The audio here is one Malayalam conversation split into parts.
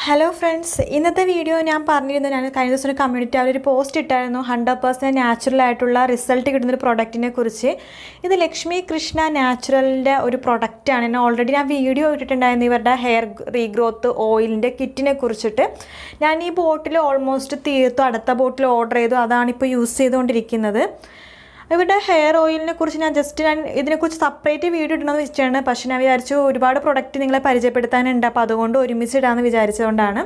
ഹലോ ഫ്രണ്ട്സ്, ഇന്നത്തെ വീഡിയോ ഞാൻ പറഞ്ഞിരുന്നു. ഞാൻ കഴിഞ്ഞ ദിവസം ഒരു കമ്മ്യൂണിറ്റി ഒരു പോസ്റ്റ് ഇട്ടായിരുന്നു 100% നാച്ചുറൽ ആയിട്ടുള്ള റിസൾട്ട് കിട്ടുന്നൊരു പ്രൊഡക്റ്റിനെ കുറിച്ച്. ഇത് ലക്ഷ്മി കൃഷ്ണ നാച്ചുറലിൻ്റെ ഒരു പ്രൊഡക്റ്റാണ്. ഓൾറെഡി ഞാൻ വീഡിയോ ഇട്ടിട്ടുണ്ടായിരുന്നു ഇവരുടെ ഹെയർ റീഗ്രോത്ത് ഓയിലിൻ്റെ കിറ്റിനെ കുറിച്ചിട്ട്. ഞാൻ ഈ ബോട്ടിൽ ഓൾമോസ്റ്റ് തീർത്തു, അടുത്ത ബോട്ടിൽ ഓർഡർ ചെയ്തു, അതാണിപ്പോൾ യൂസ് ചെയ്തുകൊണ്ടിരിക്കുന്നത്. ഇവരുടെ ഹെയർ ഓയിലിനെ കുറിച്ച് ഞാൻ ഇതിനെക്കുറിച്ച് സെപ്പറേറ്റ് വീഡിയോ ഇടണമെന്ന് വെച്ചാണ്. പക്ഷേ ഞാൻ വിചാരിച്ചു ഒരുപാട് പ്രൊഡക്റ്റ് നിങ്ങളെ പരിചയപ്പെടുത്താനുണ്ട്, അപ്പോൾ അതുകൊണ്ട് ഒരുമിച്ച് ഇടാമെന്ന് വിചാരിച്ചതുകൊണ്ടാണ്.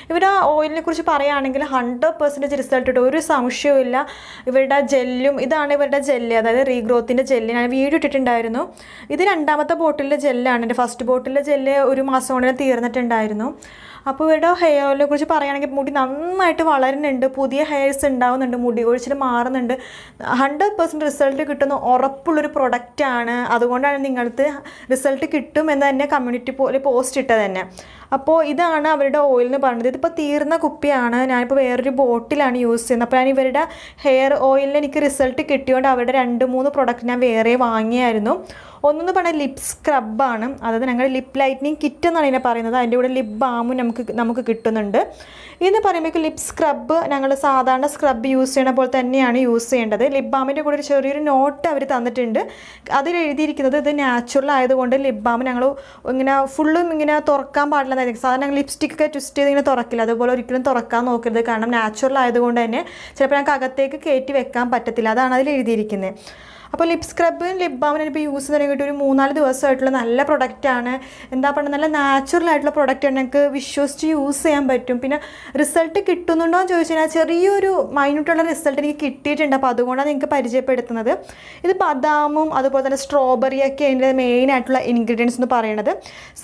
ഇവരുടെ ഓയിലിനെ കുറിച്ച് പറയുകയാണെങ്കിൽ 100% റിസൾട്ട് കിട്ടും, ഒരു സംശയവും. ഇവരുടെ ജെല്ലും, ഇതാണ് ഇവരുടെ ജെല്ല്, അതായത് റീഗ്രോത്തിൻ്റെ ജെല്ല്. ഞാൻ വീഡിയോ ഇട്ടിട്ടുണ്ടായിരുന്നു. ഇത് രണ്ടാമത്തെ ബോട്ടിലെ ജെല്ലാണ്. എൻ്റെ ഫസ്റ്റ് ബോട്ടിലെ ജെല്ല് ഒരു മാസം കൊണ്ട് തീർന്നിട്ടുണ്ടായിരുന്നു. അപ്പോൾ ഇവരുടെ ഹെയർ ഓയിലിനെ കുറിച്ച് പറയുകയാണെങ്കിൽ മുടി നന്നായിട്ട് വളരുന്നുണ്ട്, പുതിയ ഹെയർസ് ഉണ്ടാവുന്നുണ്ട്, മുടി ഒഴിച്ചിൽ മാറുന്നുണ്ട്. 100% റിസൾട്ട് കിട്ടുന്ന ഉറപ്പുള്ളൊരു പ്രൊഡക്റ്റാണ്. അതുകൊണ്ടാണ് നിങ്ങൾക്ക് റിസൾട്ട് കിട്ടുമെന്ന് തന്നെ കമ്മ്യൂണിറ്റി പോസ്റ്റ് ഇട്ടത് തന്നെ. അപ്പോൾ ഇതാണ് അവരുടെ ഓയിലിന് പറഞ്ഞത്. ഇതിപ്പോൾ തീർന്ന കുപ്പിയാണ്. ഞാനിപ്പോൾ വേറൊരു ബോട്ടിലാണ് യൂസ് ചെയ്യുന്നത്. അപ്പോൾ ഞാൻ ഇവരുടെ ഹെയർ ഓയിലിന് എനിക്ക് റിസൾട്ട് കിട്ടിയോണ്ട് അവരുടെ 2-3 പ്രൊഡക്റ്റ് ഞാൻ വേറെ വാങ്ങിയായിരുന്നു. ഒന്നെന്ന് പറഞ്ഞാൽ ലിപ് സ്ക്രബാണ്, അതായത് ഞങ്ങൾ ലിപ് ലൈറ്റനിങ് കിറ്റ് എന്നാണ് ഇതിനെ പറയുന്നത്. അതിൻ്റെ കൂടെ ലിപ് ബാമും നമുക്ക് കിട്ടുന്നുണ്ട്. ഇതെന്ന് പറയുമ്പോൾ ലിപ് സ്ക്രബ് ഞങ്ങൾ സാധാരണ സ്ക്രബ് യൂസ് ചെയ്യണ പോലെ തന്നെയാണ് യൂസ് ചെയ്യേണ്ടത്. ലിപ് ബാമിൻ്റെ കൂടെ ഒരു ചെറിയൊരു നോട്ട് അവർ തന്നിട്ടുണ്ട്. അതിൽ എഴുതിയിരിക്കുന്നത് ഇത് നാച്ചുറൽ ആയതുകൊണ്ട് ലിപ് ബാം ഞങ്ങൾ ഇങ്ങനെ ഫുള്ളും ഇങ്ങനെ തുറക്കാൻ പാടില്ലെന്നായിരിക്കും. സാധാരണ ഞങ്ങൾ ലിപ്സ്റ്റിക്കൊക്കെ ട്വിസ്റ്റ് ചെയ്ത് ഇങ്ങനെ തുറക്കില്ല, അതുപോലെ ഒരിക്കലും തുറക്കാൻ നോക്കരുത്. കാരണം നാച്ചുറൽ ആയതുകൊണ്ട് തന്നെ ചിലപ്പോൾ ഞങ്ങൾക്ക് അകത്തേക്ക് കയറ്റി വെക്കാൻ പറ്റത്തില്ല. അതാണ് അതിൽ എഴുതിയിരിക്കുന്നത്. അപ്പോൾ ലിപ് സ്ക്രബും ലിപ് ബാമും ഞാനിപ്പോൾ യൂസ് ചെയ്ത് തുടങ്ങിയിട്ട് ഒരു 3-4 ദിവസമായിട്ടുള്ള നല്ല പ്രൊഡക്റ്റാണ്. എന്താ പറയുക, നല്ല നാച്ചുറൽ ആയിട്ടുള്ള പ്രൊഡക്റ്റാണ്. ഞങ്ങൾക്ക് വിശ്വസിച്ച് യൂസ് ചെയ്യാൻ പറ്റും. പിന്നെ റിസൾട്ട് കിട്ടുന്നുണ്ടോ എന്ന് ചോദിച്ചു കഴിഞ്ഞാൽ ചെറിയൊരു മൈന്യൂട്ടുള്ള റിസൾട്ട് എനിക്ക് കിട്ടിയിട്ടുണ്ട്. അപ്പോൾ അതുകൊണ്ടാണ് നിങ്ങൾക്ക് പരിചയപ്പെടുത്തുന്നത്. ഇത് ബദാമും അതുപോലെ തന്നെ സ്ട്രോബെറിയൊക്കെ അതിൻ്റെ മെയിനായിട്ടുള്ള ഇൻഗ്രീഡിയൻസ് എന്ന് പറയുന്നത്.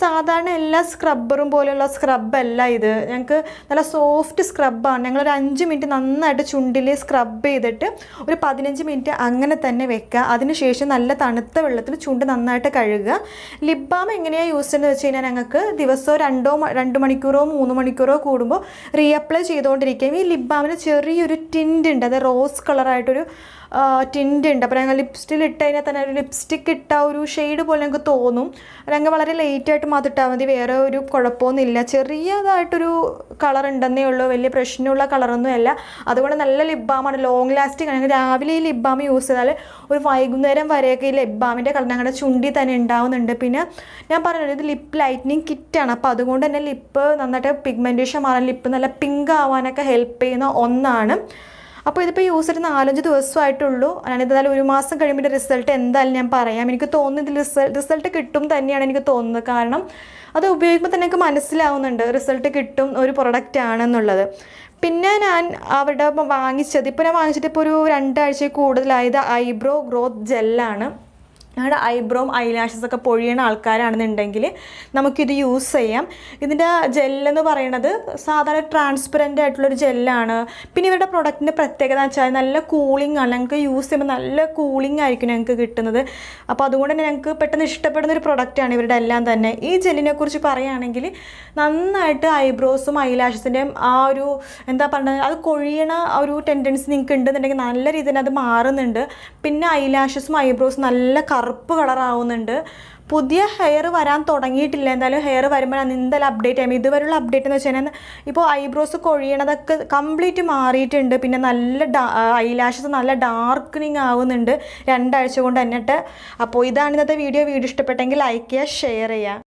സാധാരണ എല്ലാ സ്ക്രബ്ബറും പോലെയുള്ള സ്ക്രബല്ല ഇത്. ഞങ്ങൾക്ക് നല്ല സോഫ്റ്റ് സ്ക്രബാണ്. ഞങ്ങളൊരു 5 മിനിറ്റ് നന്നായിട്ട് ചുണ്ടിൽ സ്ക്രബ് ചെയ്തിട്ട് ഒരു 15 മിനിറ്റ് അങ്ങനെ തന്നെ വെക്കുക. അതിനുശേഷം നല്ല തണുത്ത വെള്ളത്തിൽ ചുണ്ട് നന്നായിട്ട് കഴുകുക. ലിപ് ബാം എങ്ങനെയാണ് യൂസ് ചെയ്യുന്നത് വെച്ച് കഴിഞ്ഞാൽ ഞങ്ങൾക്ക് ദിവസവും 2 മണിക്കൂറോ 3 മണിക്കൂറോ കൂടുമ്പോൾ റീഅപ്ലൈ ചെയ്തുകൊണ്ടിരിക്കുകയും ഈ ലിപ് ബാമിന് ചെറിയൊരു ടിൻ്റ് ഉണ്ട്, അത് റോസ് കളറായിട്ടൊരു ടിൻ്റ് ഉണ്ട്. അപ്പോൾ ഞങ്ങൾ ലിപ്സ്റ്റിൽ ഇട്ട് കഴിഞ്ഞാൽ തന്നെ ഒരു ലിപ്സ്റ്റിക് ഇട്ട ഒരു ഷെയ്ഡ് പോലെ ഞങ്ങൾക്ക് തോന്നും. ഞങ്ങൾ വളരെ ലേറ്റായിട്ട് മാത്രം ഇട്ടാൽ മതി, വേറെ ഒരു കുഴപ്പമൊന്നുമില്ല. ചെറിയതായിട്ടൊരു കളർ ഉണ്ടെന്നേ ഉള്ളൂ, വലിയ പ്രശ്നമുള്ള കളറൊന്നുമല്ല. അതുകൊണ്ട് നല്ല ലിപ് ബാമാണ്, ലോങ് ലാസ്റ്റിംഗ് ആണ്. ഞങ്ങൾ രാവിലെ ഈ ലിപ് ബാം യൂസ് ചെയ്താൽ ഒരു വൈകുന്നേരം വരെയൊക്കെ ഈ ലിപ് ബാമിൻ്റെ കളർ ഞങ്ങളുടെ ചുണ്ടിൽ തന്നെ ഉണ്ടാവുന്നുണ്ട്. പിന്നെ ഞാൻ പറഞ്ഞത് ഇത് ലിപ്പ് ലൈറ്റനിങ് കിറ്റാണ്. അപ്പോൾ അതുകൊണ്ട് തന്നെ ലിപ്പ് നന്നായിട്ട് പിഗ്മെൻറ്റേഷൻ മാറാൻ, ലിപ്പ് നല്ല പിങ്ക് ആവാനൊക്കെ ഹെൽപ്പ് ചെയ്യുന്ന ഒന്നാണ്. അപ്പോൾ ഇതിപ്പോൾ യൂസ് ചെയ്ത് 4-5 ദിവസമായിട്ടുള്ളൂ. ഞാനിതായാലും ഒരു മാസം കഴിയുമ്പോൾ റിസൾട്ട് എന്തായാലും ഞാൻ പറയാം. എനിക്ക് തോന്നുന്നത് റിസൾട്ട് കിട്ടും തന്നെയാണ് എനിക്ക് തോന്നുന്നത്. കാരണം അത് ഉപയോഗിക്കുമ്പോൾ തന്നെ എനിക്ക് മനസ്സിലാവുന്നുണ്ട് റിസൾട്ട് കിട്ടും ഒരു പ്രൊഡക്റ്റ് ആണെന്നുള്ളത്. പിന്നെ ഞാൻ അവിടെ വാങ്ങിച്ചത്, ഇപ്പോൾ ഞാൻ വാങ്ങിച്ചിട്ട് ഇപ്പോൾ ഒരു 2 ആഴ്ചയിൽ കൂടുതലായത് ഐബ്രോ ഗ്രോത്ത് ജെല്ലാണ്. ഞങ്ങളുടെ ഐബ്രോയും ഐലാഷസൊക്കെ പൊഴിയണ ആൾക്കാരാണെന്നുണ്ടെങ്കിൽ നമുക്കിത് യൂസ് ചെയ്യാം. ഇതിൻ്റെ ജെല്ലെന്ന് പറയുന്നത് സാധാരണ ട്രാൻസ്പെറൻ്റ് ആയിട്ടുള്ളൊരു ജെല്ലാണ്. പിന്നെ ഇവരുടെ പ്രൊഡക്റ്റിൻ്റെ പ്രത്യേകത എന്ന് വെച്ചാൽ നല്ല കൂളിംഗ് ആണ്. ഞങ്ങൾക്ക് യൂസ് ചെയ്യുമ്പോൾ നല്ല കൂളിംഗ് ആയിരിക്കും ഞങ്ങൾക്ക് കിട്ടുന്നത്. അപ്പോൾ അതുകൊണ്ട് തന്നെ ഞങ്ങൾക്ക് പെട്ടെന്ന് ഇഷ്ടപ്പെടുന്നൊരു പ്രൊഡക്റ്റാണ് ഇവരുടെ എല്ലാം തന്നെ. ഈ ജെല്ലിനെ കുറിച്ച് പറയുകയാണെങ്കിൽ നന്നായിട്ട് ഐബ്രോസും ഐലാഷസിൻ്റെയും ആ ഒരു എന്താ പറയുക, അത് കൊഴിയണ ഒരു ടെൻഡൻസി നിങ്ങൾക്ക് ഉണ്ടെന്നുണ്ടെങ്കിൽ നല്ല രീതിയിൽ അത് മാറുന്നുണ്ട്. പിന്നെ ഐലാഷസും ഐബ്രോസും നല്ല കറുപ്പ് കളറാവുന്നുണ്ട്. പുതിയ ഹെയർ വരാൻ തുടങ്ങിയിട്ടില്ല. എന്തായാലും ഹെയർ വരുമ്പോൾ ഞാൻ എന്തായാലും അപ്ഡേറ്റ് ചെയ്യാം. ഇതുവരെയുള്ള അപ്ഡേറ്റ് എന്ന് വെച്ച് കഴിഞ്ഞാൽ ഇപ്പോൾ ഐബ്രോസ് കൊഴിയണതൊക്കെ കംപ്ലീറ്റ് മാറിയിട്ടുണ്ട്. പിന്നെ നല്ല ഐലാഷസ് നല്ല ഡാർക്കനിങ് ആവുന്നുണ്ട് 2 ആഴ്ച കൊണ്ട് എന്നിട്ട്. അപ്പോൾ ഇതാണ് ഇന്നത്തെ വീഡിയോ. ഇഷ്ടപ്പെട്ടെങ്കിൽ ലൈക്ക് ചെയ്യുക, ഷെയർ ചെയ്യുക.